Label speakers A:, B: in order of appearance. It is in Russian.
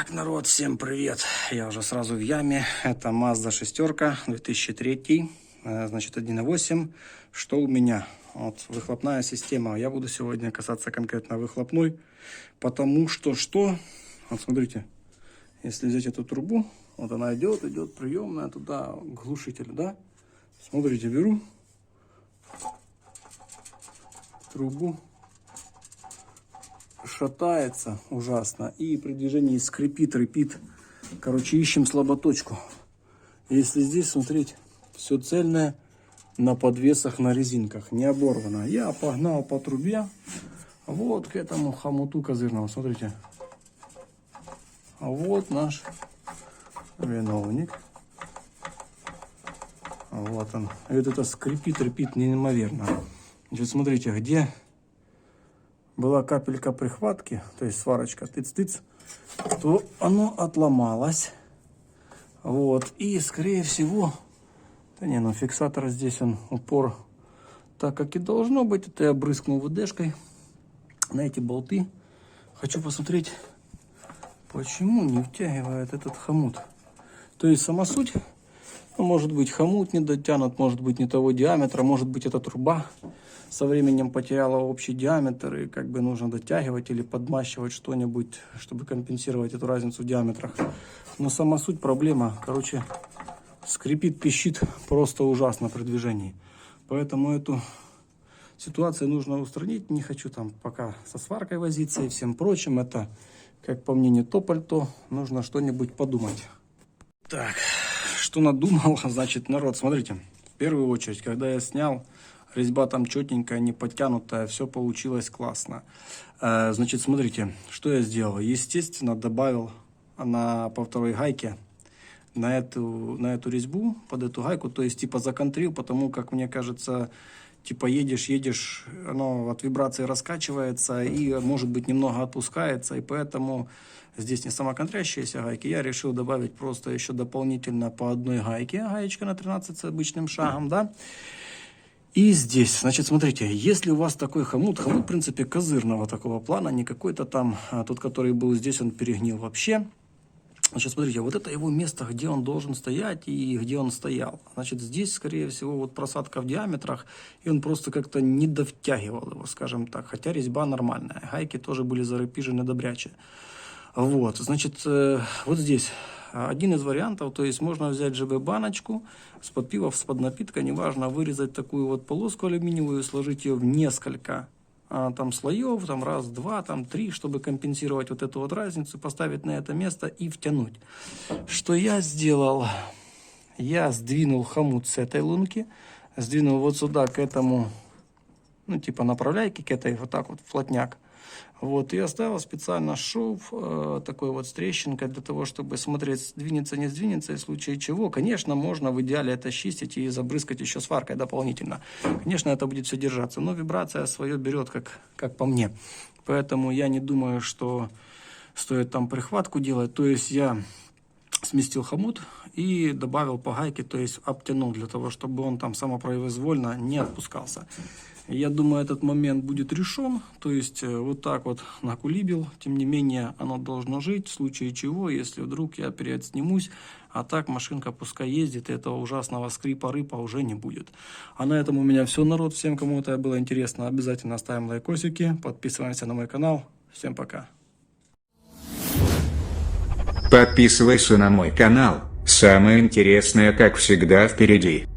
A: Так, народ, всем привет. Я уже сразу в яме. Это Mazda 6, 2003, значит 1.8. Что у меня? Вот выхлопная система. Я буду сегодня касаться конкретно выхлопной, потому что Вот смотрите, если взять эту трубу, вот она идет приемная туда к глушителю, да? Смотрите, беру трубу. Шатается ужасно и при движении скрипит, репит. Короче, ищем слаботочку. Если здесь смотреть, все цельное, на подвесах, на резинках, не оборвано. Я погнал по трубе вот к этому хомуту козырному. Смотрите, вот наш виновник. Вот он. И вот это скрипит, репит неимоверно. Значит, смотрите, где была капелька прихватки, то есть сварочка тыц-тыц, то оно отломалось. Вот. И, скорее всего, фиксатор здесь, он упор так, как и должно быть. Это я брызгнул ВДшкой на эти болты. Хочу посмотреть, почему не втягивает этот хомут. То есть сама суть, может быть хомут не дотянут, может быть не того диаметра, может быть эта труба со временем потеряла общий диаметр, и как бы нужно дотягивать или подмащивать что-нибудь, чтобы компенсировать эту разницу в диаметрах. Но сама суть проблема, короче, скрипит, пищит просто ужасно при движении. Поэтому эту ситуацию нужно устранить. Не хочу там пока со сваркой возиться и всем прочим. Это, как по мне, не то пальто. Нужно что-нибудь подумать. Так, что надумал? Значит, народ, смотрите. В первую очередь, когда я снял, резьба там четенькая, не подтянутая, все получилось классно. Значит, смотрите, что я сделал. Естественно, добавил по второй гайке на эту резьбу, под эту гайку, то есть типа законтрил, потому как, мне кажется, типа едешь, оно от вибрации раскачивается и, может быть, немного отпускается, и поэтому здесь не самоконтрящиеся гайки. Я решил добавить просто еще дополнительно по одной гайке, гаечка на 13 с обычным шагом, да. И здесь, значит, смотрите, если у вас такой хомут, в принципе, козырного такого плана, не какой-то там, тот, который был здесь, он перегнил вообще. Значит, смотрите, вот это его место, где он должен стоять и где он стоял. Значит, здесь, скорее всего, вот просадка в диаметрах, и он просто как-то не довтягивал его, скажем так. Хотя резьба нормальная, гайки тоже были зарепижены добряче. Вот, значит, вот здесь один из вариантов, то есть можно взять ЖБ-баночку с-под пива, с-под напитка, неважно, вырезать такую вот полоску алюминиевую, сложить ее в несколько там слоев, там раз, два, там три, чтобы компенсировать вот эту вот разницу, поставить на это место и втянуть. Что я сделал? Я сдвинул хомут с этой лунки, сдвинул вот сюда к этому, типа направляйки, к этой вот так вот, флотняк. Вот, и оставил специально шов такой вот с трещинкой для того, чтобы смотреть, сдвинется, не сдвинется, и в случае чего, конечно, можно в идеале это чистить и забрызгать еще сваркой дополнительно. Конечно, это будет все держаться, но вибрация свое берет, как по мне. Поэтому я не думаю, что стоит там прихватку делать. То есть я сместил хомут и добавил по гайке, то есть обтянул для того, чтобы он там самопроизвольно не отпускался. Я думаю, этот момент будет решен, то есть вот так вот накулибил, тем не менее оно должно жить, в случае чего, если вдруг я переотснимусь, а так машинка пускай ездит, и этого ужасного скрипа-рыпа уже не будет. А на этом у меня все, народ. Всем, кому это было интересно, обязательно ставим лайкосики, подписываемся на мой канал. Всем пока.
B: Подписывайся на мой канал, самое интересное, как всегда, впереди.